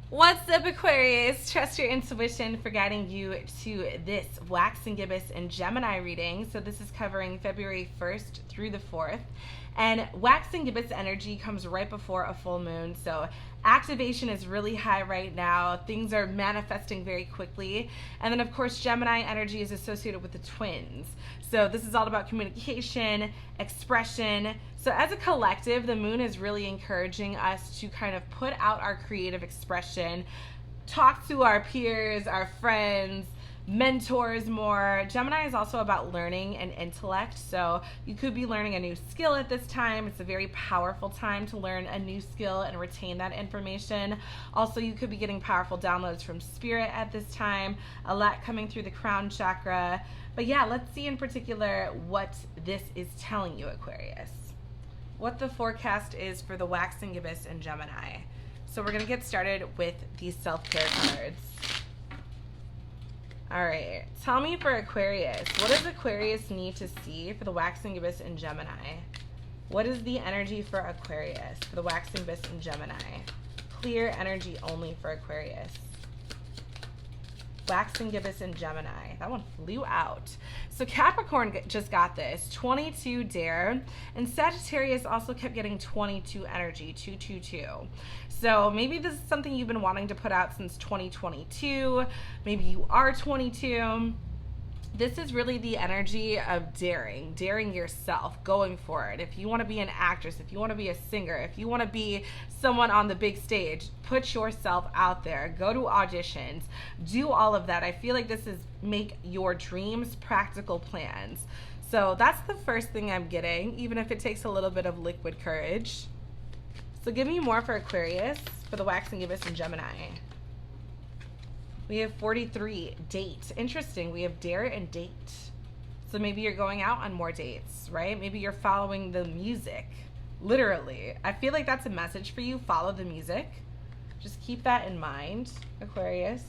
What's up, Aquarius? Trust your intuition for guiding you to this Wax and Gibbous and Gemini reading. So this is covering February 1st through the 4th. And Wax and Gibbous energy comes right before a full moon. So activation is really high right now. Things are manifesting very quickly. And then, of course, Gemini energy is associated with the twins. So this is all about communication, expression. So as a collective, the moon is really encouraging us to kind of put out our creative expression, talk to our peers, our friends, mentors more. Gemini is also about learning and intellect. So you could be learning a new skill at this time. It's a very powerful time to learn a new skill and retain that information. Also, you could be getting powerful downloads from spirit at this time, a lot coming through the crown chakra. But yeah, let's see in particular what this is telling you, Aquarius. What the forecast is for the Wax and Gibbous and Gemini. So we're going to get started with these self-care cards. All right, tell me for Aquarius, what does Aquarius need to see for the Wax and Gibbous and Gemini? What is the energy for Aquarius, for the Wax and Gibbous and Gemini? Clear energy only for Aquarius. Wax and Gibbous and Gemini. That one flew out. So Capricorn just got this, 22 dare, and Sagittarius also kept getting 22 energy, 222. So maybe this is something you've been wanting to put out since 2022. Maybe you are 22. This is really the energy of daring yourself, going for it. If you want to be an actress, if you want to be a singer, if you want to be someone on the big stage, put yourself out there, go to auditions, do all of that. I feel like this is make your dreams practical plans. So that's the first thing I'm getting, even if it takes a little bit of liquid courage. So give me more for Aquarius, for the Wax and Gibbous and Gemini. We have 43, date. Interesting, we have dare and date. So maybe you're going out on more dates, right? Maybe you're following the music, literally. I feel like that's a message for you, follow the music. Just keep that in mind, Aquarius.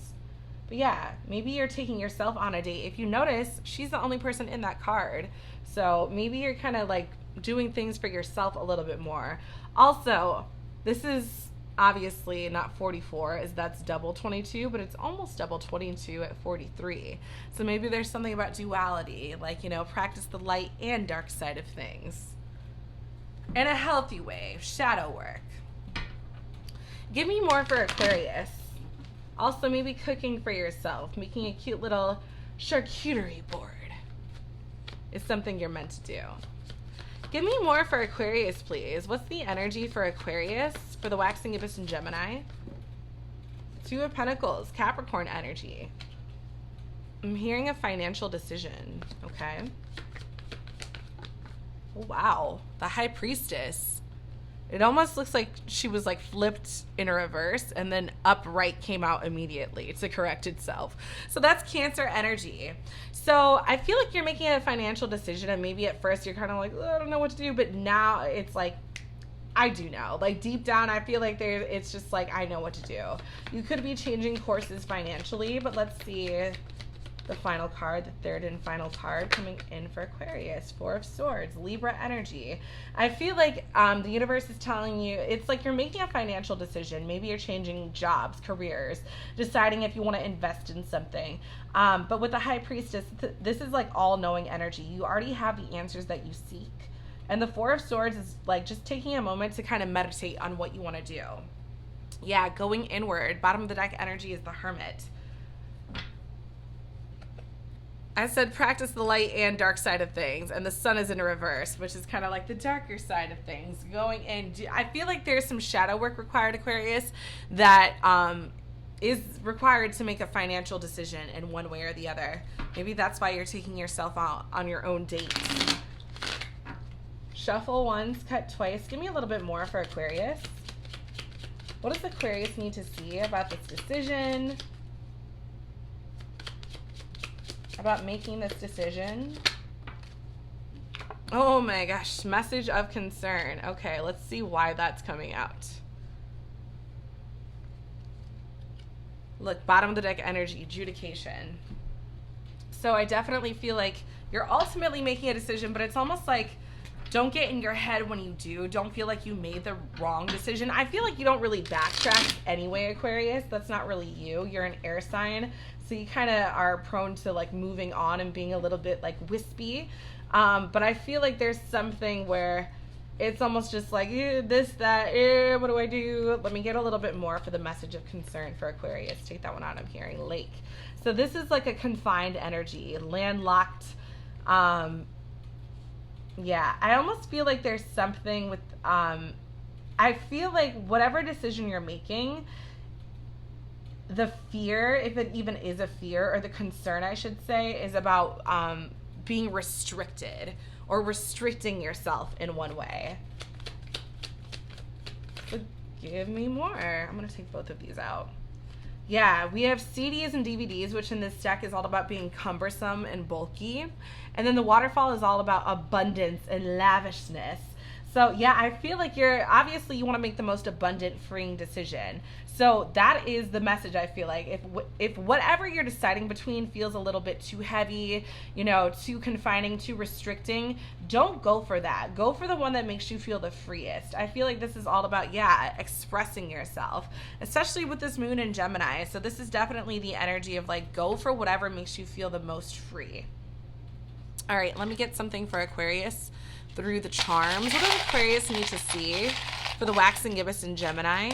But yeah, maybe you're taking yourself on a date. If you notice, she's the only person in that card. So maybe you're kind of like doing things for yourself a little bit more. Also, this is obviously not 44, as that's double 22, but it's almost double 22 at 43. So maybe there's something about duality, like, you know, practice the light and dark side of things in a healthy way, shadow work. Give me more for Aquarius. Also, maybe cooking for yourself, making a cute little charcuterie board is something you're meant to do. Give me more for Aquarius, please. What's the energy for Aquarius, for the Wax and Gibbous and Gemini? Two of Pentacles, Capricorn energy. I'm hearing a financial decision, okay? Oh, wow, the High Priestess. It almost looks like she was like flipped in a reverse and then upright came out immediately to correct itself. So that's Cancer energy. So I feel like you're making a financial decision, and maybe at first you're kind of like, oh, I don't know what to do, but now it's like, I do know. Like deep down, I feel like it's just like, I know what to do. You could be changing courses financially, but let's see the final card, the third and final card coming in for Aquarius. Four of Swords, Libra energy. I feel like the universe is telling you, it's like you're making a financial decision. Maybe you're changing jobs, careers, deciding if you want to invest in something. But with the High Priestess, this is like all-knowing energy. You already have the answers that you seek. And the Four of Swords is like just taking a moment to kind of meditate on what you want to do. Yeah, going inward. Bottom of the deck energy is the Hermit. I said practice the light and dark side of things, and the Sun is in reverse, which is kind of like the darker side of things. Going in, I feel like there's some shadow work required, Aquarius, that is required to make a financial decision in one way or the other. Maybe that's why you're taking yourself out on your own dates. Shuffle once, cut twice. Give me a little bit more for Aquarius. What does Aquarius need to see about this decision? About making this decision? Oh my gosh, message of concern. Okay, let's see why that's coming out. Look, bottom of the deck energy, adjudication. So I definitely feel like you're ultimately making a decision, but it's almost like Don't get in your head when you do. Don't feel like you made the wrong decision. I feel like you don't really backtrack anyway, Aquarius. That's not really you. You're an air sign. So you kind of are prone to like moving on and being a little bit like wispy. But I feel like there's something where it's almost just like, this, that, what do I do? Let me get a little bit more for the message of concern for Aquarius. Take that one out. I'm hearing lake. So this is like a confined energy, landlocked. Yeah, I almost feel like there's something with, I feel like whatever decision you're making, the fear, if it even is a fear, or the concern, I should say, is about being restricted or restricting yourself in one way. But give me more. I'm going to take both of these out. Yeah, we have CDs and DVDs, which in this deck is all about being cumbersome and bulky. And then the waterfall is all about abundance and lavishness. So yeah, I feel like obviously you want to make the most abundant, freeing decision. So that is the message. I feel like if whatever you're deciding between feels a little bit too heavy, too confining, too restricting, don't go for that. Go for the one that makes you feel the freest. I feel like this is all about, expressing yourself, especially with this moon in Gemini. So this is definitely the energy of like, go for whatever makes you feel the most free. All right, let me get something for Aquarius through the charms. What does Aquarius need to see for the waxing gibbous in Gemini?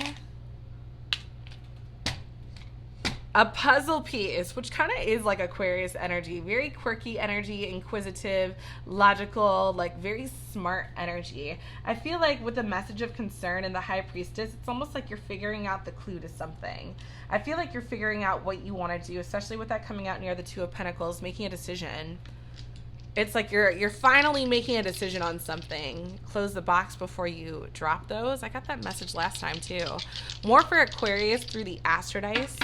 A puzzle piece, which kind of is like Aquarius energy. Very quirky energy, inquisitive, logical, like very smart energy. I feel like with the message of concern and the High Priestess, it's almost like you're figuring out the clue to something. I feel like you're figuring out what you want to do, especially with that coming out near the Two of Pentacles, making a decision. It's like you're finally making a decision on something. Close the box before you drop those. I got that message last time too. More for Aquarius through the Astro Dice,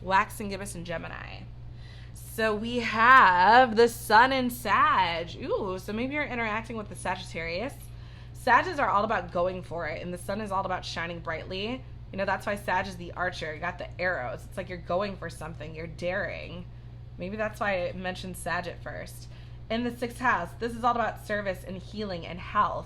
waxing gibbous and Gemini. So we have the Sun in Sag. Ooh, so maybe you're interacting with the Sagittarius. Sages are all about going for it, and the Sun is all about shining brightly. That's why Sag is the archer. You got the arrows. It's like you're going for something. You're daring. Maybe that's why I mentioned Sag at first. In the 6th house, this is all about service and healing and health.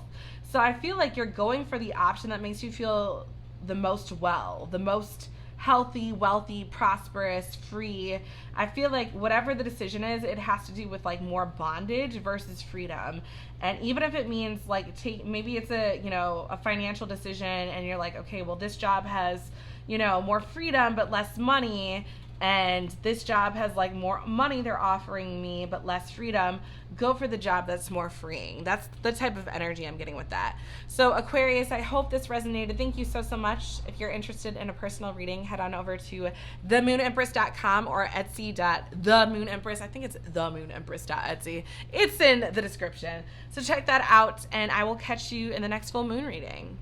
So I feel like you're going for the option that makes you feel the most well, the most healthy, wealthy, prosperous, free. I feel like whatever the decision is, it has to do with like more bondage versus freedom. And even if it means like maybe it's a financial decision and you're like, okay, well this job has, more freedom but less money, and this job has like more money they're offering me but less freedom. Go for the job that's more freeing. That's the type of energy I'm getting with that. So Aquarius, I hope this resonated. Thank you so much. If you're interested in a personal reading, head on over to themoonempress.com or etsy.themoonempress. I think it's themoonempress.etsy. It's in the description. So check that out, and I will catch you in the next full moon reading.